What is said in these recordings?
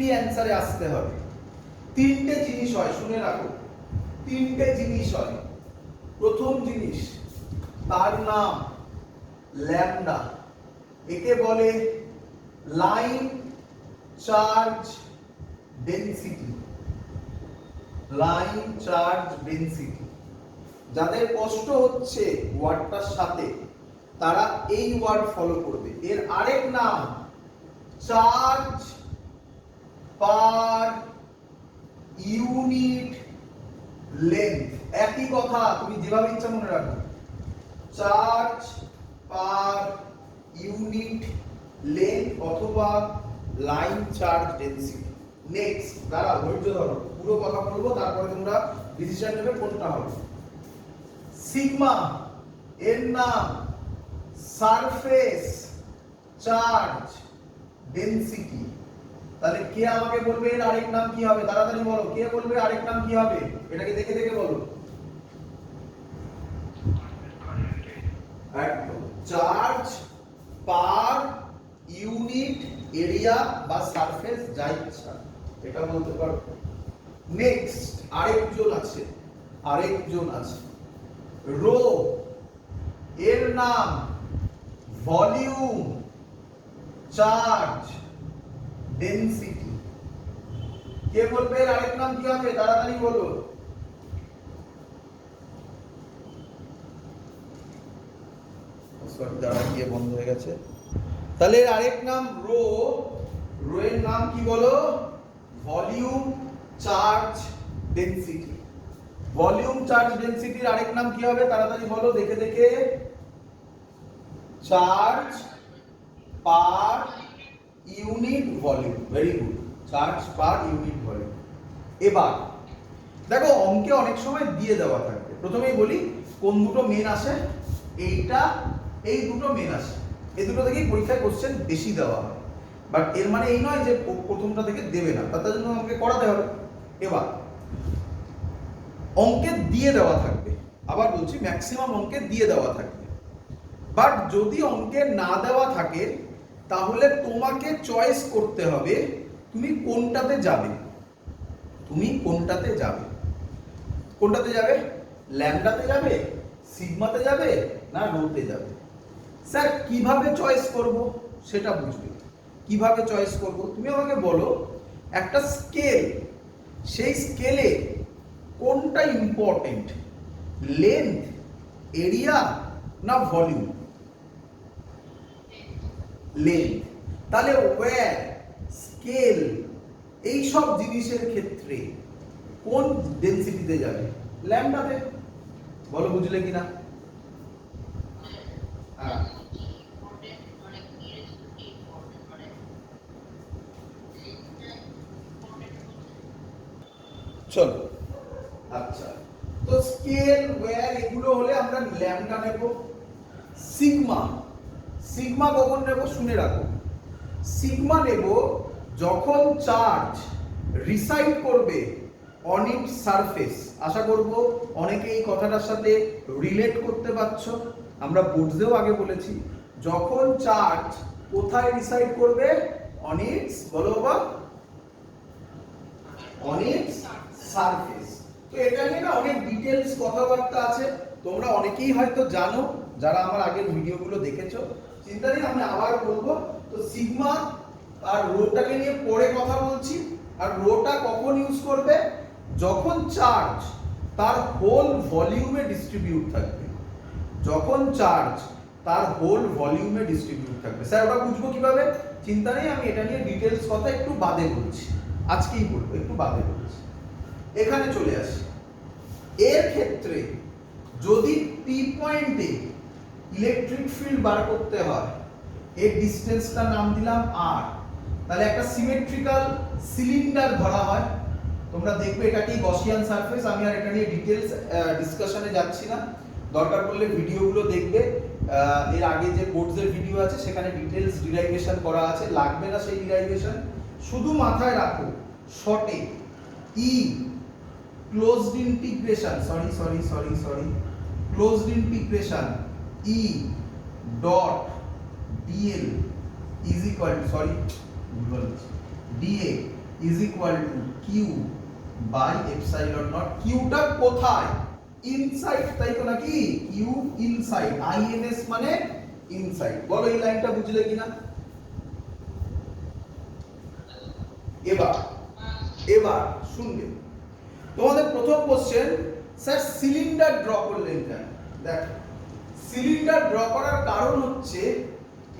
Quickly অ্যান্সারে আসতে হবে। তিনটে জিনিস হয়, শুনে রাখো, তিনটে জিনিস হয়। প্রথম জিনিস, তার নাম ল্যামডা, একে বলে line charge density. Line charge density. যাদের কষ্ট হচ্ছে ওয়ার্ডটার সাথে তারা এই ওয়ার্ড ফলো করবে। এর আরেক নাম চার্জ পার ইউনিট লেন্থ। একই কথা, তুমি যেভাবে ইচ্ছা মনে রাখো, চার্জ পার ইউনিট লেন্থ অথবা লাইন চার্জ ডেনসিটি। নেক্সট, দাঁড়াও, ধৈর্য ধরো, পুরো কথা বলবো, তারপরে তোমরা ডিসিশন নেবে কোনটা হবে। সিগমা, এর নাম সারফেস চার্জ ডেনসিটি। তাহলে কে আমাকে বলবে এর আরেক নাম কি হবে? তাড়াতাড়ি বলো, কে বলবে আরেক নাম কি হবে? এটাকে দেখে দেখে বলো। একদম, চার্জ পার ইউনিট এরিয়া বা সারফেস, যা ইচ্ছা এটা বলতে পারো। নেক্সট, আরেকজন আছে রো, এর নাম ভলিউম চার্জ ডেনসিটি। কে বলবে এর আরেক নাম কি হবে? তাড়াতাড়ি বলো। সরি, দাঁড়া, গিয়ে বন্ধ হয়ে গেছে। তাহলে এর আরেক নাম রো, রো এর নাম কি বলো? Volume charge density. Volume charge ডেনসিটির আরেক নাম কি হবে? তাড়াতাড়ি বলো দেখে দেখে। Charge per unit volume. Very good, charge per unit volume. এবার দেখো, অঙ্কে অনেক সময় দিয়ে দেওয়া থাকবে। প্রথমেই বলি কোন দুটো মেন আসে, এইটা, এই দুটো মেন আসে। এই দুটো থেকেই পরীক্ষায় কোশ্চেন বেশি দেওয়া হয়। বাট এর মানে এই নয় যে প্রথমটা থেকে দেবে না, তার জন্য আমাকে করাতে হবে। এবার অঙ্কে দিয়ে দেওয়া থাকবে, আবার বলছি ম্যাক্সিমাম অঙ্কে দিয়ে দেওয়া থাকবে। বাট যদি অঙ্কে না দেওয়া থাকে তাহলে তোমাকে চয়েস করতে হবে তুমি কোনটাতে যাবে। কোনটাতে যাবে? ল্যামডাতে যাবে, সিগমাতে যাবে, না রোতে যাবে? স্যার কিভাবে চয়েস করব সেটা বুঝবে। কিভাবে চয়েস করব তুমি আমাকে বলো, একটা স্কেল, সেই স্কেলে কোনটা ইম্পর্টেন্ট, লেন্থ, এরিয়া না ভলিউম? লেন্থ। তাহলে ওয়্যার, স্কেল, এই সব জিনিসের ক্ষেত্রে কোন ডেনসিটিতে যাবে? ল্যামডাতে। বলো বুঝলে কিনা? চলো, আচ্ছা, তো স্কেল, ওয়্যার এগুলো হলে আমরা ল্যামডা নেব। সিগমা কখন নেব শুনে রাখো। সিগমা নেব যখন চার্জ রিসাইড করবে অন ইট সারফেস। আশা করব অনেকে এই কথাটার সাথে রিলেট করতে পারছো। আমরা বোর্ডসেও আগে বলেছি, যখন চার্জ কোথায় রিসাইড করবে? অন ইটস, বলো বাবা, অন ইটস সারফেস। তো এটা নিয়ে না অনেক ডিটেইলস কথাবার্তা আছে, তোমরা অনেকেই হয়তো জানো যারা আমার আগের ভিডিওগুলো দেখেছো। চিন্তা নেই, আমি আবার বলবো। তো সিগমা আর রোটাকে নিয়ে পরে কথা বলছি। আর রোটা কখন ইউজ করবে? যখন চার্জ তার হোল ভলিউমে ডিস্ট্রিবিউট থাকবে। যখন চার্জ তার হোল ভলিউমে ডিস্ট্রিবিউট থাকবে। স্যার ওটা বুঝবো কিভাবে? চিন্তা নেই, আমি এটা নিয়ে ডিটেইলস কথা একটু বাদে বলছি, আজকেই বলবো, একটু বাদে বলছি। এখানে চলে আসি। এর ক্ষেত্রে যদি পি পয়েন্টে ইলেকট্রিক ফিল্ড বার করতে হয়, এর ডিসটেন্সটার নাম দিলাম আর। তাহলে একটা সিমেট্রিক্যাল সিলিন্ডার ধরা হয়। তোমরা দেখবে এটা কি গসিয়ান সারফেস। আমি আর এটা নিয়ে ডিটেইলস ডিসকাশনে যাচ্ছি না, দরকার পড়লে ভিডিওগুলো দেখবে। এর আগে যে বোর্ডসের ভিডিও আছে সেখানে ডিটেইলস ডিরাইভেশন করা আছে, লাগবে না সেই ডিরাইভেশন। শুধু মাথায় রাখো শর্টে E closed integration, closed integration E dot dl is equal to, dA is equal to q by epsilon naught. কিউটা কোথায়? ইনসাইড, তাই তো নাকি? কিউ ইনসাইড, আইএনএস মানে ইনসাইড। বলো এই লাইনটা বুঝলে কিনা? এবার শুনবে তোমাদের প্রথম কোশ্চেন, স্যার সিলিন্ডার ড্র করলেন কেন? দেখ, সিলিন্ডার ড্র করার কারণ হচ্ছে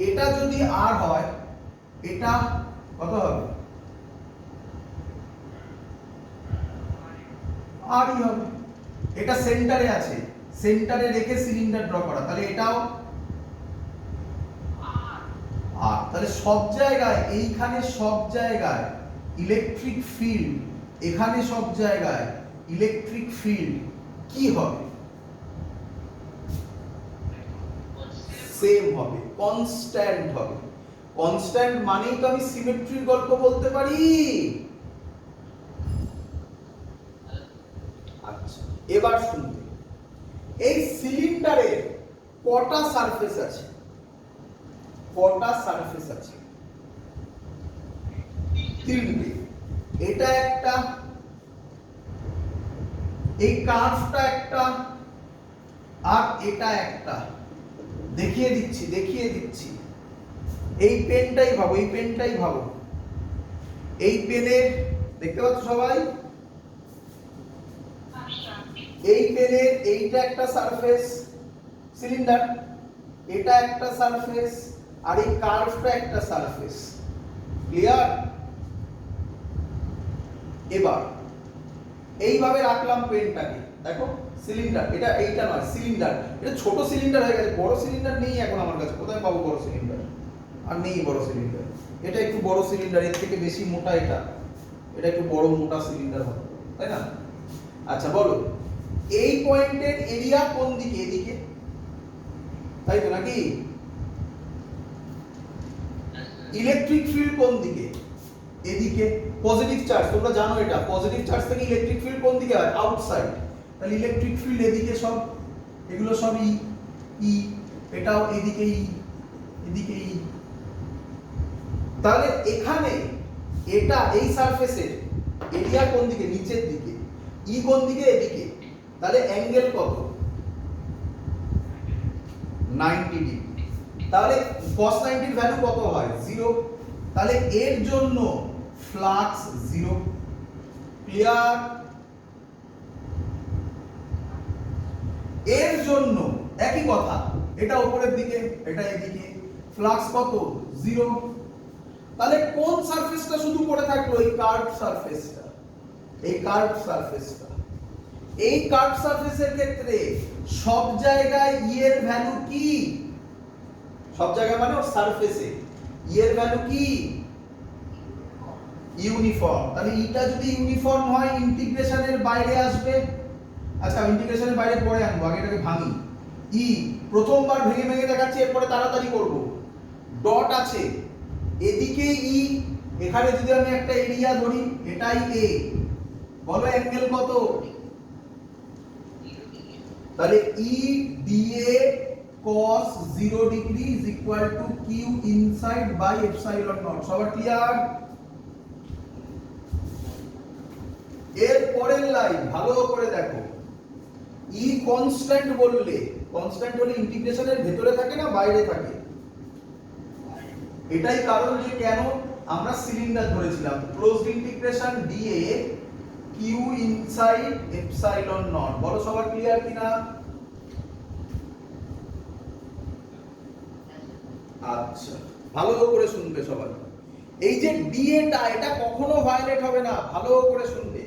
এটা যদি আর হয়, এটা কত হবে? আরই হবে। এটা সেন্টারে আছে, সেন্টারে রেখে সিলিন্ডার ড্র করা, তাহলে এটাও আর। তাহলে সব জায়গায়, এইখানে সব জায়গায় ইলেকট্রিক ফিল্ড, এখানে সব জায়গায় ইলেকট্রিক ফিল্ড কি হবে? সেম হবে, কনস্ট্যান্ট হবে। কনস্ট্যান্ট মানেই তো আমি সিমেট্রির গল্প বলতে পারি। আচ্ছা, এবার শুনতে, এই সিলিন্ডারের কটা সারফেস আছে? কটা সারফেস আছে? তিনটে। এটা একটা, এই কার্ভটা একটা, আর এটা একটা। দেখিয়ে দিচ্ছি। এই পেনটাই ভাবো, এই পেনটাই ভাবো। এই পেনের, দেখতে পাচ্ছ সবাই? এই পেনের এইটা একটা সারফেস সিলিন্ডার, এটা একটা সারফেস, আর এই কার্ভটা একটা সারফেস। ক্লিয়ার? এবার এইভাবে রাখলাম পেনটাকে, দেখো সিলিন্ডার, এটা এইটা নয় সিলিন্ডার, এটা ছোট সিলিন্ডার হয়ে গেছে, বড় সিলিন্ডার নেই এখন আমার কাছে। কোথায় পাবো বড় সিলিন্ডার? আর নেই বড় সিলিন্ডার। এটা একটু বড় সিলিন্ডার, এর থেকে বেশি মোটা এটা, এটা একটু বড় মোটা সিলিন্ডার হবে, তাই না? আচ্ছা বলো, এই পয়েন্টের এরিয়া কোন দিকে? এদিকে, তাই তো নাকি? ইলেকট্রিক ফিল্ড কোন দিকে? এদিকে। পজিটিভ চার্জ, তোমরা জানো এটা, পজিটিভ চার্জ থেকে ইলেকট্রিক ফিল্ড কোন দিকে হয়? আউটসাইড। তাহলে ইলেকট্রিক ফিল্ড এদিকে সব, এগুলো সব ই, এটাও এদিকে ই, এদিকে ই। তাহলে এখানে এটা, এই সারফেসের এরিয়া কোন দিকে? নিচের দিকে। ই কোন দিকে? এদিকে। তাহলে অ্যাঙ্গেল কত? 90 ডিগ্রি। তাহলে cos 90 এর ভ্যালু কত হয়? 0। তাহলে এর জন্য ফ্লাক্স 0। ক্লিয়ার? এর জন্য একই কথা, এটা উপরের দিকে, এটা এদিকে, ফ্লাক্স কত? 0। তাহলে কোন সারফেসটা শুধু পড়ে থাকলো? এই কার্ভ সারফেসটা, এই কার্ভ সারফেসটা। এই কার্ভ সারফেসের ক্ষেত্রে সব জায়গায় ই এর ভ্যালু কি? সব জায়গায় মানে ওর সারফেসে ই এর ভ্যালু কি? ইউনিফর্ম। তাহলে ইটা যদি ইউনিফর্ম হয়, ইন্টিগ্রেশনের বাইরে আসবে। আচ্ছা, ইন্টিগ্রেশনের বাইরে পরে আনবো, আগে এটাকে ভাঙি। ই প্রথমবার ভেঙে দেখাচ্ছি, এরপরে তাড়াতাড়ি করব। ডট আছে, এদিকে ই, এখানে যদি আমি একটা এরিয়া ধরি, এটাই এ। বলো অ্যাঙ্গেল কত? তাহলে E dA cos 0 degree is equal to q inside by epsilon naught। সবার ক্লিয়ার? এর পরের লাইন ভালো করে দেখো, ই কনস্ট্যান্ট বললে, কনস্ট্যান্ট হলে ইন্টিগ্রেশনের ভেতরে থাকে না বাইরে থাকে? এটাই কারণ যে কেন আমরা সিলিন্ডার ধরেছিলাম। Closed integration DA Q inside epsilon naught. বলো সবার ক্লিয়ার কিনা? আচ্ছা, ভালো করে শুনবে সবাই। এই যে ডিএটা, এটা কখনো ভায়োলেট হবে না, ভালো করে শুনবে।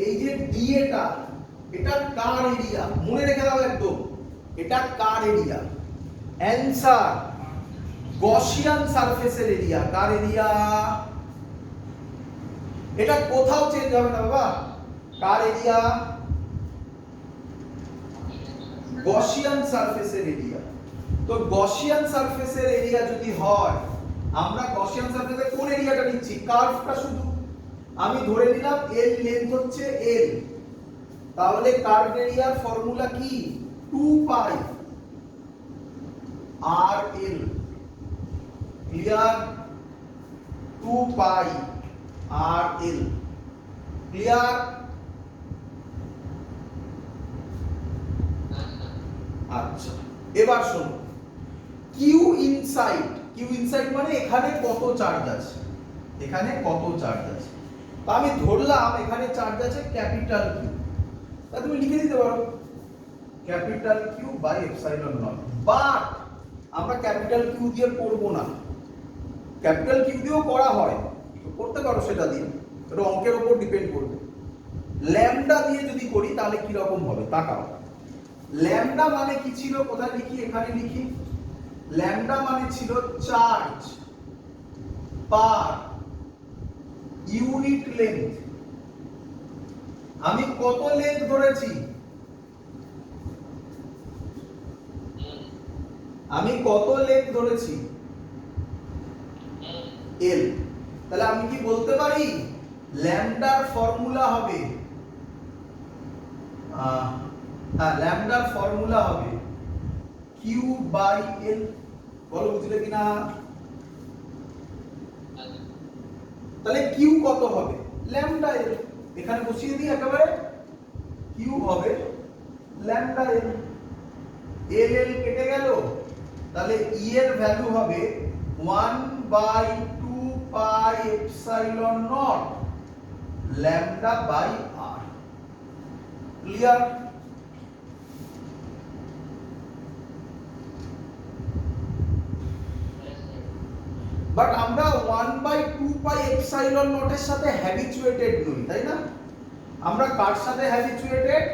এই যে ডিএটা, এটা কার এরিয়া? মনে রেখে দাও একদম, এটা কার এরিয়া? অ্যানসার গসিয়ান সারফেসের এরিয়া। কার এরিয়া? এটা কোথাও চেঞ্জ হবে না বাবা। কার এরিয়া? গসিয়ান সারফেসের এরিয়া। তো গসিয়ান সারফেসের এরিয়া যদি হয়, আমরা গসিয়ান সারফেসের কোন এরিয়াটা নিচ্ছি? কার্ভটা শুধু। আমি ধরে নিলাম এর লেন্থ হচ্ছে এল, তাহলে কার্ভ এরিয়ার ফর্মুলা কি? 2 পাই আর এল। ক্লিয়ার? 2 পাই আর এল। ক্লিয়ার? আচ্ছা, এবার শোনো, কিউ ইনসাইড মানে এখানে কত চার্জ আছে, এখানে কত চার্জ আছে। তো আমি ধরলাম এখানে চার্জ আছে ক্যাপিটাল কিউ, তা তুমি লিখে দিতে পারো capital Q by epsilon naught. But আমরা ক্যাপিটাল কিউ দিয়ে করব না, ক্যাপিটাল কিউ দিয়েও করা হয়, করতে পারো সেটা দিয়ে, এটা অঙ্কের উপর ডিপেন্ড করবে। ল্যামডা দিয়ে যদি করি তাহলে কি রকম হবে তাকাও। ল্যামডা মানে কি ছিল, কোথায় লিখি, এখানে লিখি। ল্যামডা মানে ছিল চার্জ পার ইউনিট লেন্থ। আমি কত লেন্থ ধরেছি, আমি কত লেন্থ ধরেছি, এল। তাহলে আমি কি বলতে পারি ল্যামডার ফর্মুলা হবে, হ্যাঁ ল্যামডার ফর্মুলা হবে কিউ বাই এল। বলো বুঝলে কিনা? তাহলে কিউ কত হবে, ল্যামডা এল। এখানে বসিয়ে দিই একেবারে, কিউ হবে ল্যামডা এল। এল এল কেটে গেল, তাহলে ই এর ভ্যালু হবে 1/2 pi epsilon naught lambda by R. Clear? But আমরা 1/2 পাই এপসাইলন নট এর সাথে হ্যাবিচুয়েটেড নই, তাই না? আমরা কার সাথে হ্যাবিচুয়েটেড,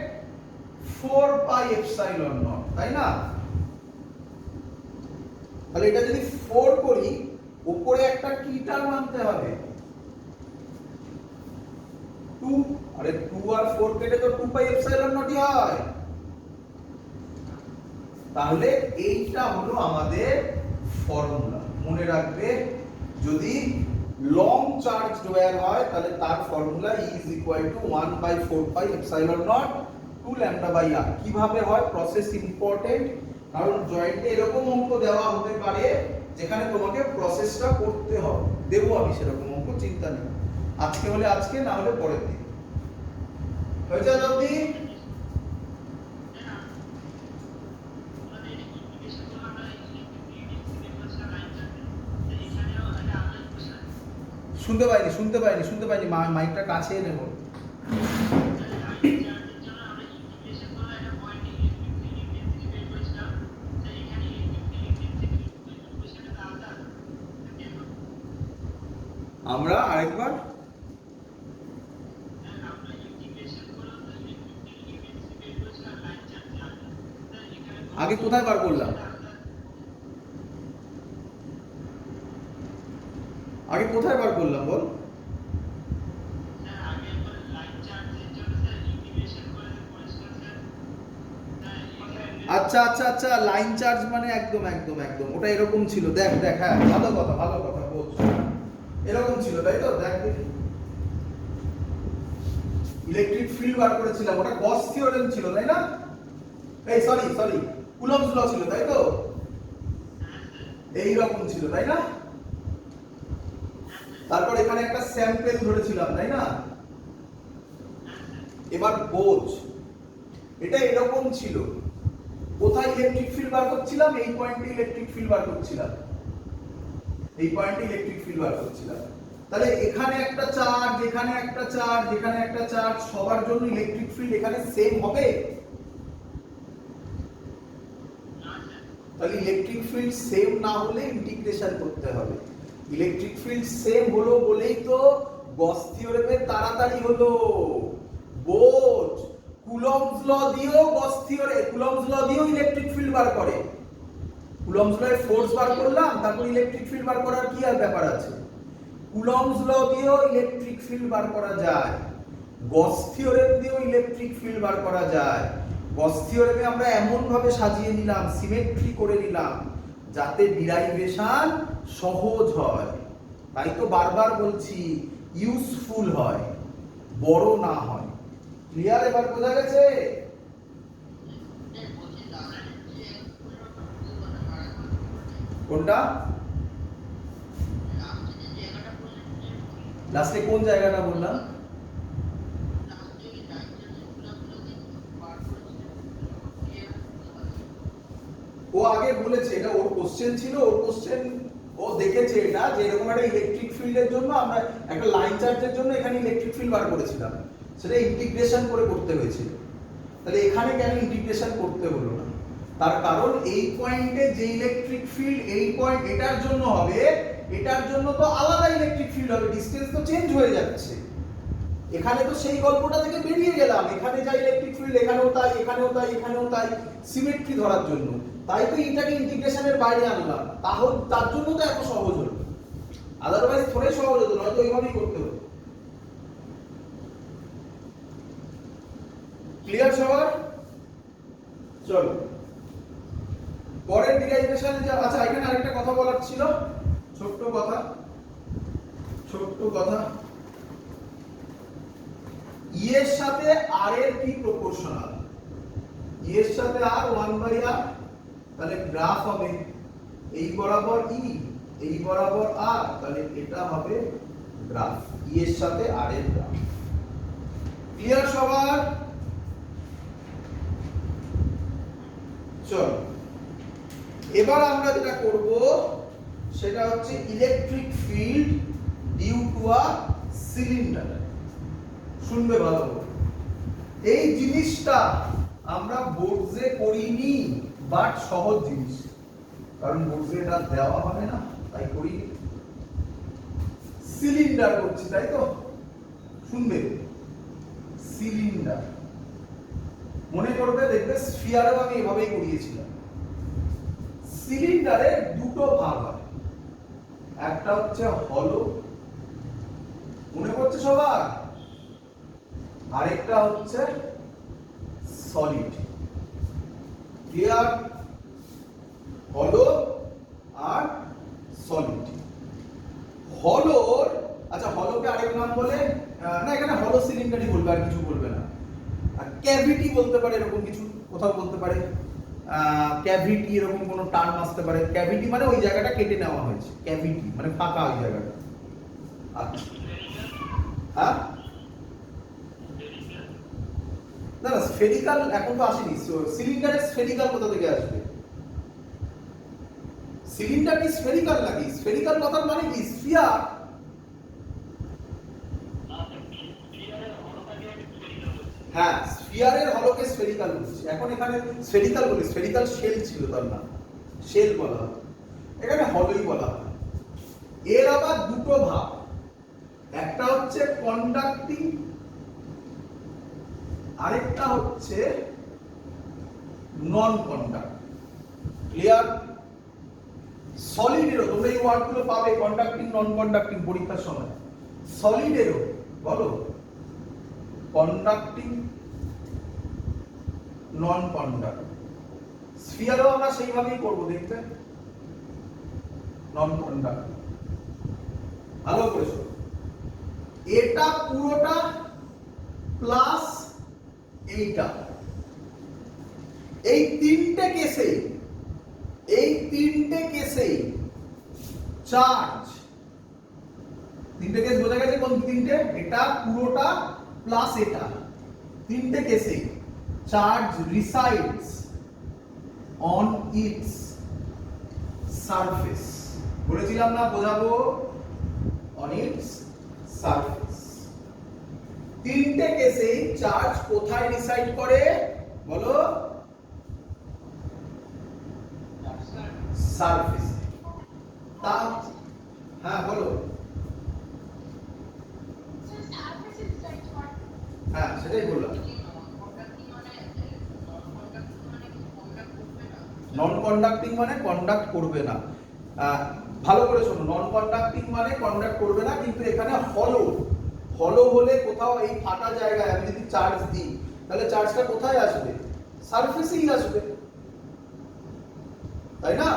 4 পাই এপসাইলন নট, তাই না? তাহলে এটা যদি 4 করি, উপরে একটা কি টার্ম আনতে হবে, 2। আরে 2 আর 4 কেটে তো 2 পাই এপসাইলন নটই হয়। তাহলে এইটা হলো আমাদের ফর্মুলা, মনে রাখবে। যদি লং চার্জ ওয়্যার হয় তাহলে তার formula E is equal to 1/4 pi epsilon naught 2 lambda by r. কিভাবে হয়, প্রসেস ইম্পর্টেন্ট, কারণ জয়েন্টে এরকম অঙ্ক দেওয়া হতে পারে যেখানে তোমাকে প্রসেসটা করতে হবে। দেবো আমি সেরকম অঙ্ক, চিন্তা নেই। আজকে হলে আজকে, না হলে পরের দিন। হয়ে যায় অবধি? শুনতে পাইনি, মাইকটা কাছে নেব। আমরা আরেকবার আগে কোথায় বার করলাম, আগে কোথায় বার করলাম বল? আচ্ছা আচ্ছা আচ্ছা, লাইন চার্জ মানে একদম একদম একদম ওটা এরকম ছিল। দেখ দেখ, হ্যাঁ ভালো কথা বলছো, এরকম ছিল তাই তো। দেখ দেখি, ইলেকট্রিক ফিল্ড বার করেছিলাম, ওটা গস থিওরেম ছিল তাই না? এই সরি কুলম্বস ল ছিল তাই তো, এই রকম ছিল তাই না? তারপর এখানে একটা স্যাম্পল ধরেছিলাম তাই না? এবার বোঝ, এটা এরকম ছিল। কোথায় ইলেকট্রিক ফিল্ড বার করছিলাম, এই পয়েন্টে ইলেকট্রিক ফিল্ড বার করছিলাম, এই পয়েন্টে ইলেকট্রিক ফিল্ড বার করছিলাম। তাহলে এখানে একটা চার্জ, এখানে একটা চার্জ, এখানে একটা চার্জ, সবার জন্য ইলেকট্রিক ফিল্ড এখানে সেম হবে? তাহলে ইলেকট্রিক ফিল্ড সেম না হলে ইন্টিগ্রেশন করতে হবে। ইলেকট্রিক ফিল্ড সেম হলো বলেই তো গস থিওরেমে তাড়াতাড়ি হলো। বোঝ, কুলম্বস ল দিয়েও গস থিওরেম, কুলম্বস ল দিয়েও ইলেকট্রিক ফিল্ড বার করে। কুলম্বস ল এর ফোর্স বার করলাম, তারপর ইলেকট্রিক ফিল্ড বার করার কি আর ব্যাপার আছে? কুলম্বস ল দিয়েও ইলেকট্রিক ফিল্ড বার করা যায়, গস থিওরেম দিয়েও ইলেকট্রিক ফিল্ড বার করা যায়। গস থিওরেমে আমরা এমন ভাবে সাজিয়ে নিলাম, সিমেট্রি করে নিলাম, যাতে ডিরাইভেশন সহজ হয়। তাই তো বারবার বলছি ইউজফুল হয়, বড় না হয়। ক্লিয়ার? এবার বোঝা গেছে? কোনটা? লাস্টে কোন জায়গাটা বললাম? ও আগে বলেছে, এটা ওর কোশ্চেন ছিল, ওর কোশ্চেন ও দেখেছে এটা যে এরকম একটা ইলেকট্রিক ফিল্ডের জন্য আমরা একটা লাইন চার্জের জন্য এখানে ইলেকট্রিক ফিল্ড বার করেছিলাম, সেটা ইন্টিগ্রেশন করে করতে হয়েছিল। তাহলে এখানে কেন ইন্টিগ্রেশন করতে হলো না? তার কারণ এই পয়েন্টে যে ইলেকট্রিক ফিল্ড এই পয়েন্ট এটার জন্য হবে, এটার জন্য তো আলাদা ইলেকট্রিক ফিল্ড হবে, ডিসটেন্স তো চেঞ্জ হয়ে যাচ্ছে। এখানে তো সেই গল্পটা থেকে বেরিয়ে গেলাম, এখানে যা ইলেকট্রিক ফিল্ড এখানেও তাই, এখানেও তাই, এখানেও তাই, সিমেট্রি ধরার জন্য। তাই তো এটাকে ইন্টিগ্রেশনের বাইরে আনলাম, তাহলে তার জন্য তো এত সহজ হলো, আদারওয়াইজ থোড়াই সহজ হতো, নয়তো এইভাবেই করতে হতো। ক্লিয়ার সবার? চলো পরের ডিরাইভেশনে যা, আচ্ছা এখানে আরেকটা কথা বলার ছিল, ছোট্ট কথা, ই এর সাথে আর এর কি প্রপোর্শনাল? ই এর সাথে আর 1/r, তাহলে গ্রাফ হবে এই বরাবর ই, এই বরাবর আর, তাহলে এটা হবে গ্রাফ ই এর সাথে আর এর গ্রাফ। ক্লিয়ার সবার? চলো এবার আমরা যেটা করব সেটা হচ্ছে electric field due to a cylinder. শুনবে ভালো করে, এই জিনিসটা আমরা বোর্ডে করিনি, বাট সহজ জিনিস, কারণ বোর্ডে এটা দেওয়া হবে না তাই করিনি। সিলিন্ডার করছি তাই তো, শুনবে সিলিন্ডার মনে করবে, দেখবে স্ফিয়ারও আমি এভাবেই করিয়েছিলাম। সিলিন্ডারের দুটো ভাগ হয়, একটা হচ্ছে হলো, মনে করছে সবার, আরেকটা হচ্ছে সলিড। ক্লিয়ার? হলো আর সলিড। হলোর, আচ্ছা হলোকে আরেক নাম বলে না, এখানে হলো সিলিন্ডারই বলবে, আর কিছু বলবে না। ক্যাভিটি বলতে পারে, এরকম কিছু কোথাও বলতে পারে, ক্যাভিটি এরকম কোনো টার্ম আসতে পারে। ক্যাভিটি মানে ওই জায়গাটা কেটে নেওয়া হয়েছে, ক্যাভিটি মানে ফাঁকা ওই জায়গাটা। আচ্ছা হ্যাঁ, না না স্ফেরিক্যাল এখন তো আসেনি, সিলিন্ডারের স্ফেরিক্যাল কোথা থেকে আসবে? সিলিন্ডার কি স্ফেরিক্যাল নাকি? স্ফেরিক্যাল কথার মানে কি? স্ফিয়ার। হ্যাঁ, স্ফিয়ারের হলোকে স্ফেরিক্যাল বলছি, এখন এখানে স্ফেরিক্যাল বলি, স্ফেরিক্যাল শেল ছিল তার নাম, শেল বলা হয়, এখানে হলোই বলা হয়। এর আবার দুটো ভাগ, একটা হচ্ছে কন্ডাক্টিং, আরেকটা হচ্ছে নন কন্ডাক্টিং। ক্লিয়ার? সলিডেরও তোমরা এই ওয়ার্ডগুলো পাবে, কন্ডাক্টিং নন কন্ডাক্টিং পরীক্ষার সময়। সলিডেরও বলো কন্ডাক্টিং নন কন্ডাক্টিং, স্ফিয়ারও আমরা সেইভাবেই করব, দেখতে নন কন্ডাক্টিং। ভালো করে শোনো, এটা পুরোটা প্লাস এইটা, এই তিনটে কেসে চার্জ, তিনটে কেস বোঝা গেছে কোন তিনটে? এটা পুরোটা প্লাস এটা, তিনটে কেসে charge resides on it's surface. বলেছিলাম না বোঝাবো, অন ইটস সারফেস। তিনটে কেসে চার্জ কোথায় রিসাইড করে বলো? সারফেস। তা হ্যাঁ বলো, হ্যাঁ সেটাই বললাম। নন কন্ডাক্টিং মানে কন্ডাক্ট করবে না, ভালো করে শোনো, নন কন্ডাক্টিং মানে কন্ডাক্ট করবে না, কিন্তু এখানে হলো হলে কোথাও এই ফাটা জায়গায় আমি যদি চার্জ দিই তাহলে চার্জটা কোথায় আসবে? সারফেসেই আসবে, তাই না?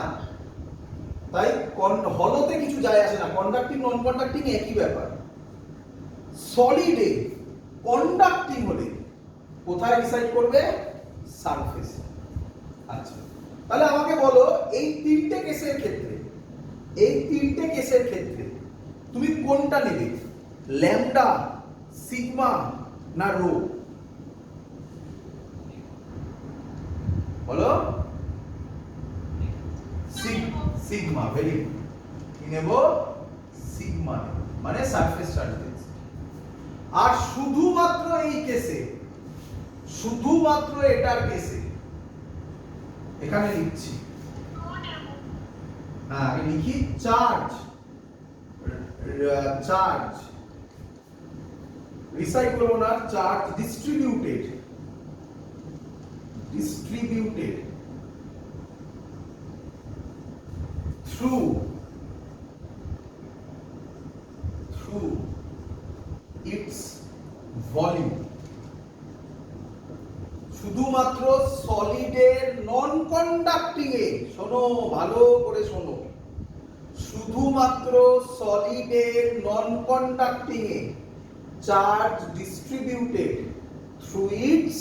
তাই হলোতে কিছু যায় আসে না, কন্ডাক্টিং নন কন্ডাক্টিং একই ব্যাপার। সলিডে কন্ডাক্টিং হলে কোথায় রিসাইড করবে? সারফেসে। আচ্ছা তাহলে আমাকে বলো, এই তিনটে কেসের ক্ষেত্রে তুমি কোনটা নেবে? ল্যামডা, সিগমা না রো? বলো। Sigma, very good. কি নেব? সিগমা, মানে সারফেস চার্জ ডেনসিটি। আর শুধুমাত্র এই কেসে, শুধুমাত্র এটার কেসে এখানে লিখছি, হ্যাঁ আমি লিখি চার্জ, চার্জ রিসাইড করবো না, charge distributed, distributed through its volume। শুধুমাত্র সলিডের নন কন্ডাক্টিং এ, শোনো ভালো করে শোনো, শুধুমাত্র সলিডের non conducting a charge distributed through its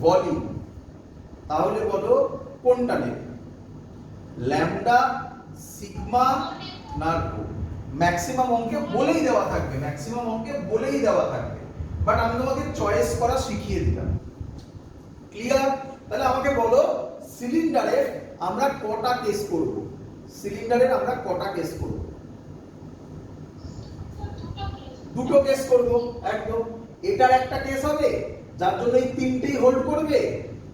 volume. তাহলে বলো কোনটা নেবে? ল্যামডা, সিগমা না রো? ম্যাক্সিমাম অঙ্কে বলেই দেওয়া থাকবে, ম্যাক্সিমাম অঙ্কে বলেই দেওয়া থাকবে, বাট আমি তোমাকে চয়েস করা শিখিয়ে দিলাম। ক্লিয়ার? তাহলে আমাকে বলো সিলিন্ডারের আমরা কটা কেস করব? সিলিন্ডারের আমরা কটা কেস করব? দুটো কেস করব একদম। এটার একটা কেস হবে যার জন্য এই তিনটেই হোল্ড করবে,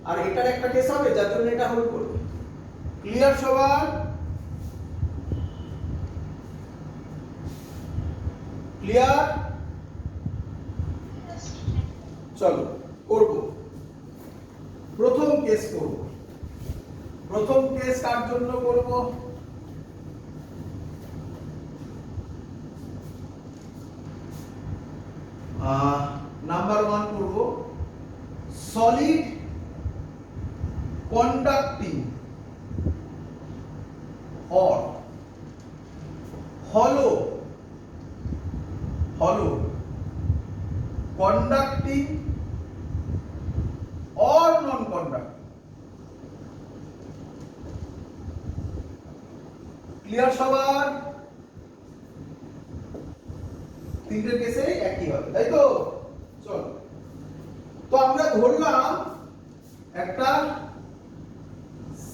আর এটার একটা কেস হবে যার জন্য এটা হোল্ড করবে। ক্লিয়ার সবার? ক্লিয়ার? চলো করব। প্রথম কেস করব। প্রথম কেস কার জন্য করব? নাম্বার 1 করব, solid conducting or hollow conducting or non-conducting। Clear সবার? তিনটে কেসে একই হবে, তাই তো? চলো, তো আমরা ধরলাম একটা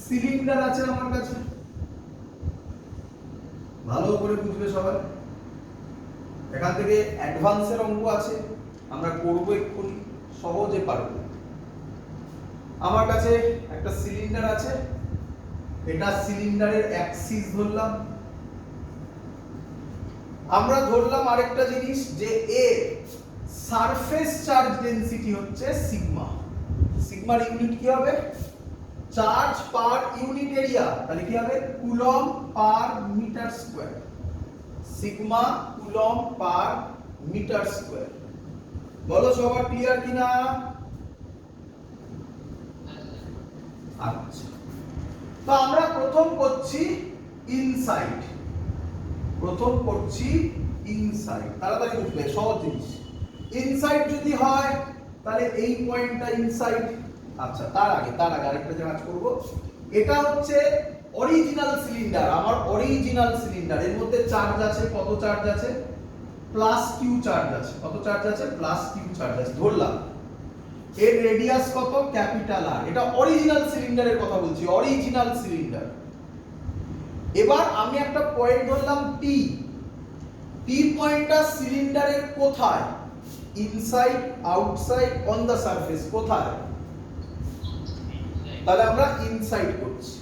সিলিন্ডার আছে আমার কাছে, ভালো করে বুঝবে সবাই। এখান থেকে অ্যাডভান্সের অঙ্ক আছে, আমরা করব এক্ষুনি, সহজে পারব। আমার কাছে একটা সিলিন্ডার আছে, এটা সিলিন্ডারের অ্যাক্সিস ধরলাম। আমরা ধরলাম আরেকটা জিনিস, যে এর সারফেস চার্জ ডেনসিটি হচ্ছে সিগমা। সিগমার ইউনিট কি হবে? চার্জ পার ইউনিট এরিয়া, তাহলে কি হবে? Coulomb per metre square. Sigma coulomb per metre square. বলো সবার ক্লিয়ার কিনা? আচ্ছা, তো আমরা প্রথম করছি ইনসাইড, প্রথম করছি ইনসাইড। তাড়াতাড়ি উঠবে, সহজ জিনিস। ইনসাইড যদি হয় তাহলে এই পয়েন্টটা ইনসাইড। আচ্ছা, তার আগে আরেকটা কাজ করব। এটা হচ্ছে অরিজিনাল সিলিন্ডার, আমার অরিজিনাল সিলিন্ডার। এর মধ্যে চার্জ আছে, কত চার্জ আছে? প্লাস কিউ চার্জ আছে। কত চার্জ আছে? প্লাস কিউ চার্জ আছে ধরলাম। এর রেডিয়াস কত? Capital R. এটা অরিজিনাল সিলিন্ডারের কথা বলছি, অরিজিনাল সিলিন্ডার। এবার আমি একটা পয়েন্ট ধরলাম টি। টি পয়েন্টটা সিলিন্ডারের কোথায়? Inside, outside, on the surface, কোথায়? তাহলে আমরা ইনসাইড করছি।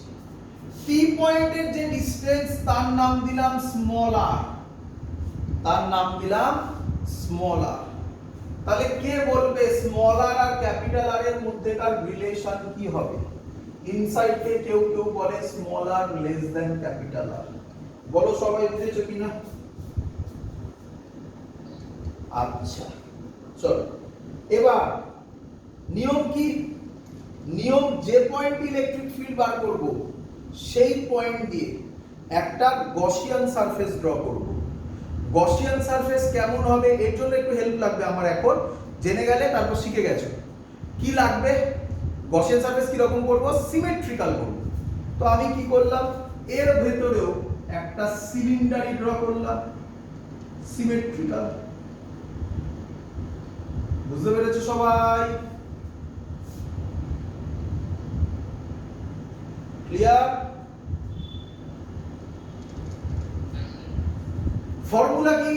টি পয়েন্টের যে ডিসটেন্স, তার নাম দিলাম স্মল আর, তার নাম দিলাম স্মল আর। তাহলে কে বলবে স্মল আর আর ক্যাপিটাল আর এর মধ্যেকার রিলেশন কি হবে? ইনসাইডকে কেউ কেউ বলে স্মল আর লেস দ্যান ক্যাপিটাল আর। বলো সবাই বুঝেছো কিনা? আচ্ছা, চলো এবার নিয়ম কি? নিয়ম, যে পয়েন্ট ইলেকট্রিক ফিল্ড বার করব সেই পয়েন্ট দিয়ে একটা গসিয়ান সারফেস ড্র করব। গসিয়ান সারফেস কেমন হবে এর জন্য একটু হেল্প লাগবে আমার, এখন জেনে গেলে তারপর শিখে গেছো। কি লাগবে? গসিয়ান সারফেস কি রকম করব? সিমেট্রিক্যাল করব। তো আমি কি করলাম, এর ভেতরেও একটা সিলিন্ডারই ড্র করলাম, সিমেট্রিক্যাল। বুঝতে পেরেছো সবাই? ক্লিয়ার? ফর্মুলা কি?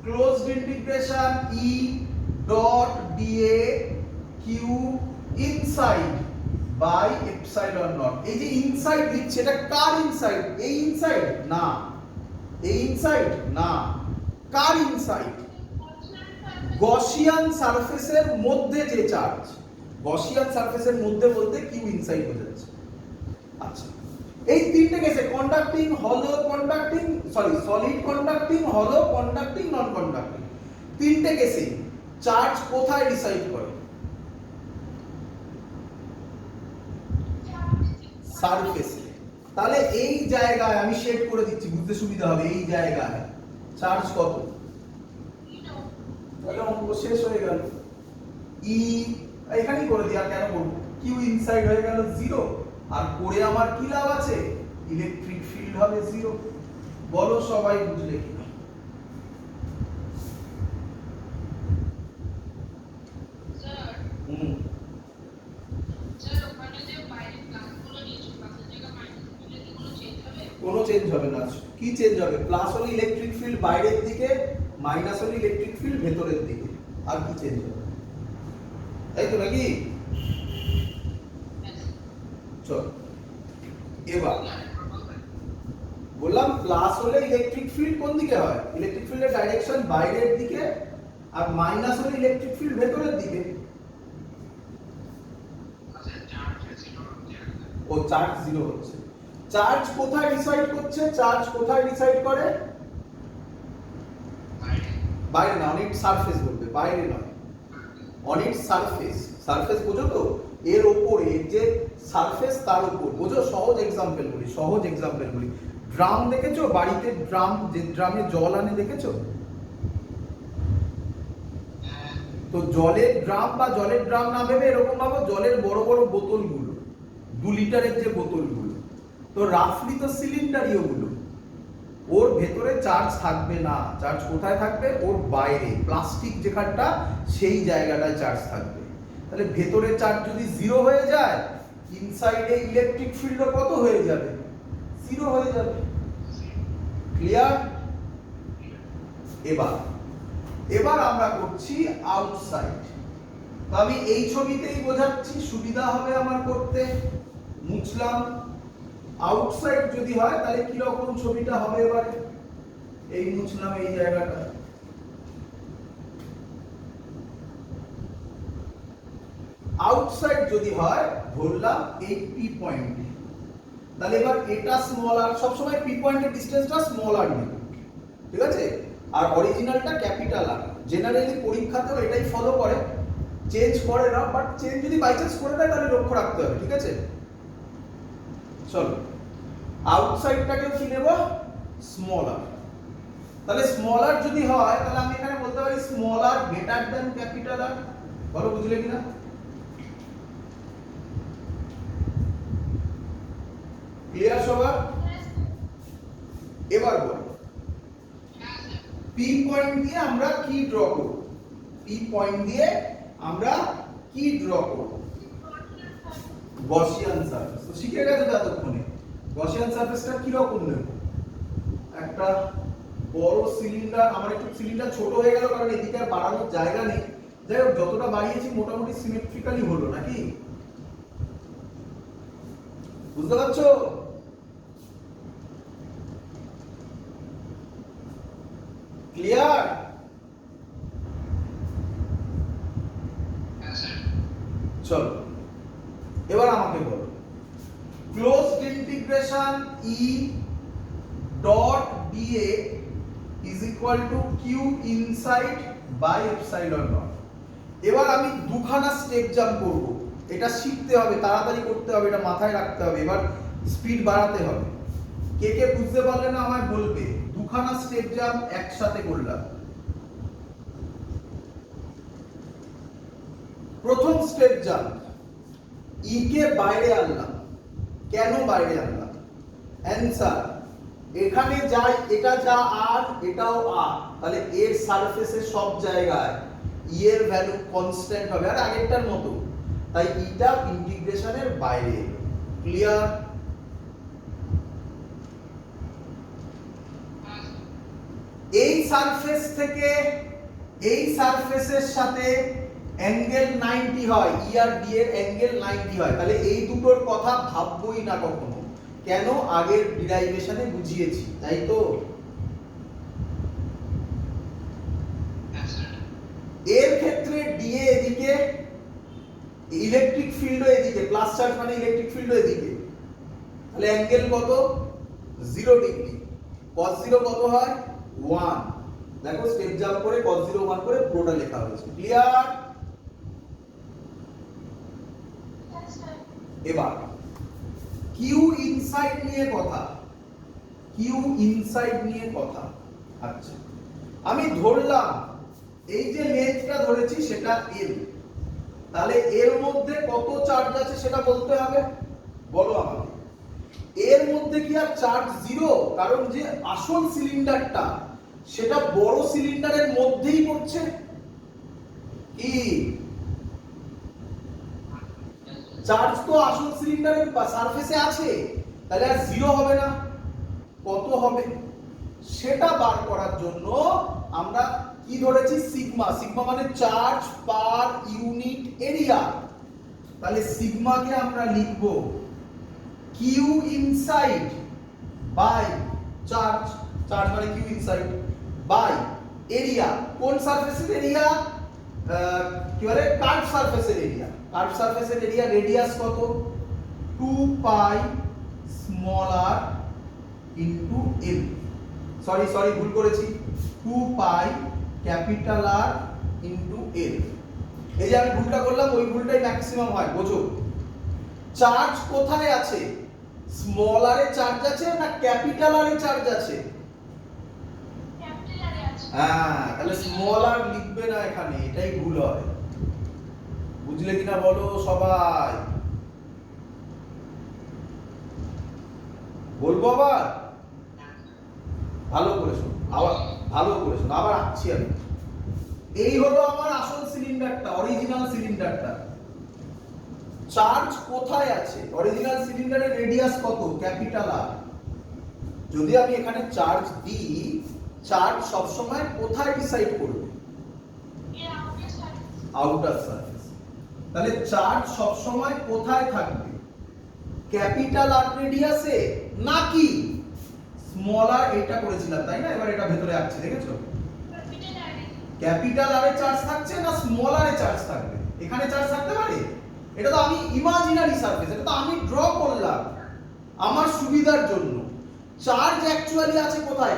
Closed integration E dot DA Q inside by epsilon naught. এই যে ইনসাইড দিচ্ছে, এটা কার ইনসাইড? এই ইনসাইড না, এই ইনসাইড না, কার ইনসাইড? গসিয়ান সারফেসের মধ্যে যে চার্জ, গসিয়ান সারফেসের মধ্যে বলতে কিউ ইনসাইড বোঝাচ্ছে। আচ্ছা, এই তিনটে কেসে কন্ডাক্টিং, হলো কন্ডাক্টিং, সরি সলিড কন্ডাক্টিং, হলো কন্ডাক্টিং, নন কন্ডাক্টিং, তিনটে কেসে চার্জ কোথায় ডিসাইড করে? সারফেসে। তাহলে এই জায়গায় আমি শেড করে দিচ্ছি, বুঝতে সুবিধা হবে। এই জায়গায় চার্জ কত? তাহলে অঙ্ক শেষ হয়ে গেল। ই এখানেই করে দিই, আর কেন বলবো? কিউ ইনসাইড হয়ে গেল 0, আর করে আমার কি লাভ আছে? ইলেকট্রিক ফিল্ড হবে 0। বলো সবাই বুঝলে কিনা? স্যার ওখানে যে বাইরে ক্লাসগুলো নিয়েছো, ক্লাসের জায়গা মাইনাস দিলে কি কোনো চেঞ্জ হবে? কোনো চেঞ্জ হবে না। কি চেঞ্জ হবে? প্লাস হলে ইলেকট্রিক ফিল্ড বাইরের দিকে, মাইনাস হলে ইলেকট্রিক ফিল্ড ভেতরের দিকে। আর কি চেঞ্জ হবে? তাই তো নাকি? চল এবার বললাম প্লাস হলে ইলেকট্রিক ফিল্ড কোন দিকে হয়? ইলেকট্রিক ফিল্ডের ডাইরেকশন বাইরের দিকে, আর মাইনাস হলে ইলেকট্রিক ফিল্ড ভেতরের দিকে। ও চার্জ 0 হচ্ছে। চার্জ কোথায় ডিসাইড করছে? চার্জ কোথায় ডিসাইড করে? বাইরে না, অন ইট সারফেস বলবে, বাইরে নয়, অন ইট সারফেস। সারফেস বোঝো তো? এর উপরে যে সারফেস, তার উপর। বোঝো? সহজ এক্সাম্পল বলি, সহজ এক্সাম্পল বলি। ড্রাম দেখেছো? বাড়িতে ড্রাম, যে ড্রামে জল আনে দেখেছো? তো জলের ড্রাম বা জলের ড্রাম না ভেবে এরকম ভাবো, জলের বড় বড় বোতলগুলো, 2 লিটারের যে বোতলগুলো, তো রাফলি তো সিলিন্ডারই ওগুলো। ওর ভেতরে চার্জ থাকবে না। চার্জ কোথায় থাকবে? ওর বাইরে, প্লাস্টিক যেখানটা, সেই জায়গাটায় চার্জ থাকবে। তাহলে ভেতরে চার্জ যদি 0 হয়ে যায়, ইনসাইডে ইলেকট্রিক ফিল্ডও কত হয়ে যাবে? 0 হয়ে যাবে। ক্লিয়ার? এবার আমরা করছি আউটসাইড। তো আমি এই ছবিতেই বোঝাচ্ছি, সুবিধা হবে আমার করতে। মুছলাম। আউটসাইড যদি হয় তাহলে কি রকম ছবিটা হবে? এবারে এই মুছলাম এই জায়গাটা। আউটসাইড যদি হয়, ধরলাম এই পি পয়েন্ট, তাহলে এবার এটা স্মল আর, সবসময় পি পয়েন্টের ডিসটেন্সটা স্মল আর নেব, ঠিক আছে? আর অরিজিনালটা ক্যাপিটাল আর। জেনারেলি পরীক্ষাতেও এটাই ফলো করে, চেঞ্জ করে না, বাট চেঞ্জ যদি বাই চান্স করে দেয় তাহলে লক্ষ্য রাখতে হবে, ঠিক আছে? চলো, আউটসাইডটাকে কি নেব? স্মল আর। তাহলে স্মল আর যদি হয়, তাহলে আমি এখানে বলতে পারি স্মল আর গ্রেটার দ্যান ক্যাপিটাল আর। বলো বুঝলে কিনা? ক্লিয়ার সবার? এবার বল, পি পয়েন্ট দিয়ে আমরা কি ড্র করব? পি পয়েন্ট দিয়ে আমরা কি ড্র করব? Gaussian surface. তো শিখে গেছো ততক্ষণে গসিয়ান সারফেসটা কি রকম নেব? একটা বড় সিলিন্ডার, আমার একটু সিলিন্ডার ছোট হয়ে গেল কারণ এদিকে আর বাড়ানোর জায়গা নেই। যাই হোক, যতটা বাড়িয়েছি মোটামুটি সিমেট্রিক্যালি হলো নাকি? বুঝতে পারছো? ক্লিয়ার? চলো এবার আমাকে বলো, closed integration E dot DA is equal to Q inside by epsilon naught. এবার আমি দুখানা স্টেপ জাম্প করব। এটা শিখতে হবে, তাড়াতাড়ি করতে হবে, এটা মাথায় রাখতে হবে। এবার স্পিড বাড়াতে হবে। কে কে বুঝতে পারলে না আমায় বলবে। দুখানা স্টেপ জাম্প একসাথে করলাম। প্রথম স্টেপ জাম্প, ই কে বাইরে আনলাম। কেন বাইরে আনলাম? অ্যানসার, এখানে যাই, এটা যা আর, এটাও আর, তাহলে এর সারফেসে সব জায়গায় ই এর ভ্যালু কনস্ট্যান্ট হবে আর আগেরটার মতো, তাই ইটা ইন্টিগ্রেশনের বাইরে। ক্লিয়ার? এই সারফেস থেকে এই সারফেসের সাথে অ্যাঙ্গেল 90 হয়, ই আর ডি এর অ্যাঙ্গেল 90 হয়, তাহলে এই দুটোর কথা ভাববোই না কখনো। কেন? আগের ডিরাইভেশনে বুঝিয়েছি, তাই তো? এর ক্ষেত্রে ডি এ এদিকে, ইলেকট্রিক ফিল্ডও এদিকে, প্লাস চার্জ মানে ইলেকট্রিক ফিল্ডও এদিকে, তাহলে অ্যাঙ্গেল কত? 0 ডিগ্রি। cos 0 কত হয়? 1। দেখো স্টেপ জাম্প করে cos 0 1 করে পুরোটা লেখা হয়েছে। ক্লিয়ার? এবার কিউ ইনসাইড নিয়ে কথা, কিউ ইনসাইড নিয়ে কথা। আচ্ছা, আমি ধরলাম এই যে লেন্থটা ধরেছি সেটা এল, তাহলে এর মধ্যে কত চার্জ আছে সেটা বলতে হবে। বলো আমাকে, এর মধ্যে কি আর চার্জ 0? কারণ যে আসল সিলিন্ডারটা সেটা বড় সিলিন্ডারের মধ্যেই পড়ছে। কি চার্জ তো আসল সিলিন্ডারের সারফেসে আছে, তাহলে আর 0 হবে না। কত হবে সেটা বার করার জন্য আমরা কি ধরেছি? সিগমা। সিগমা মানে চার্জ পার ইউনিট এরিয়া। তাহলে সিগমাকে আমরা লিখব Q inside by charge, charge মানে কিউ ইনসাইড বাই এরিয়া। কোন সারফেসের এরিয়া? কি বলে? কার্ভ সারফেসের এরিয়া। কার্ভ সারফেসের এরিয়া রেডিয়াস কত? 2 pi small R into L. Sorry ভুল করেছি, 2 পাই ক্যাপিটাল আর ইনটু এল। এই যে আমি ভুলটা করলাম, ওই ভুলটাই ম্যাক্সিমাম হয়, বোঝো। চার্জ কোথায় আছে? স্মল আর এ চার্জ আছে না ক্যাপিটাল আর এ চার্জ আছে? হ্যাঁ, তাহলে স্মল আর লিখবে না এখানে, এটাই ভুল হয়। বুঝলে কিনা বলো সবাই? বলবো আবার? ভালো করে শোনো, আবার ভালো করে শোনো, আবার আসছি আমি। এই হলো আমার আসল সিলিন্ডারটা, অরিজিনাল সিলিন্ডারটা। চার্জ কোথায় আছে? অরিজিনাল সিলিন্ডারের রেডিয়াস কত? Capital R. যদি আমি এখানে চার্জ দিই, চার্জ সব সময় কোথায় ডিসাইড করবে? Outer surface. তাহলে চার্জ সব সময় কোথায় থাকবে? ক্যাপিটাল আর রেডিয়াসে নাকি স্মল আর? এটা করেছিলাম তাই না? এবার এটা ভেতরে আসছে, দেখেছো? ক্যাপিটাল আর এ চার্জ থাকছে না স্মল আর এ চার্জ থাকবে? এখানে চার্জ থাকতে পারে? এটা তো আমি ইমাজিনারি সারফেস, এটা তো আমি ড্র করলাম আমার সুবিধার জন্য। চার্জ অ্যাকচুয়ালি আছে কোথায়?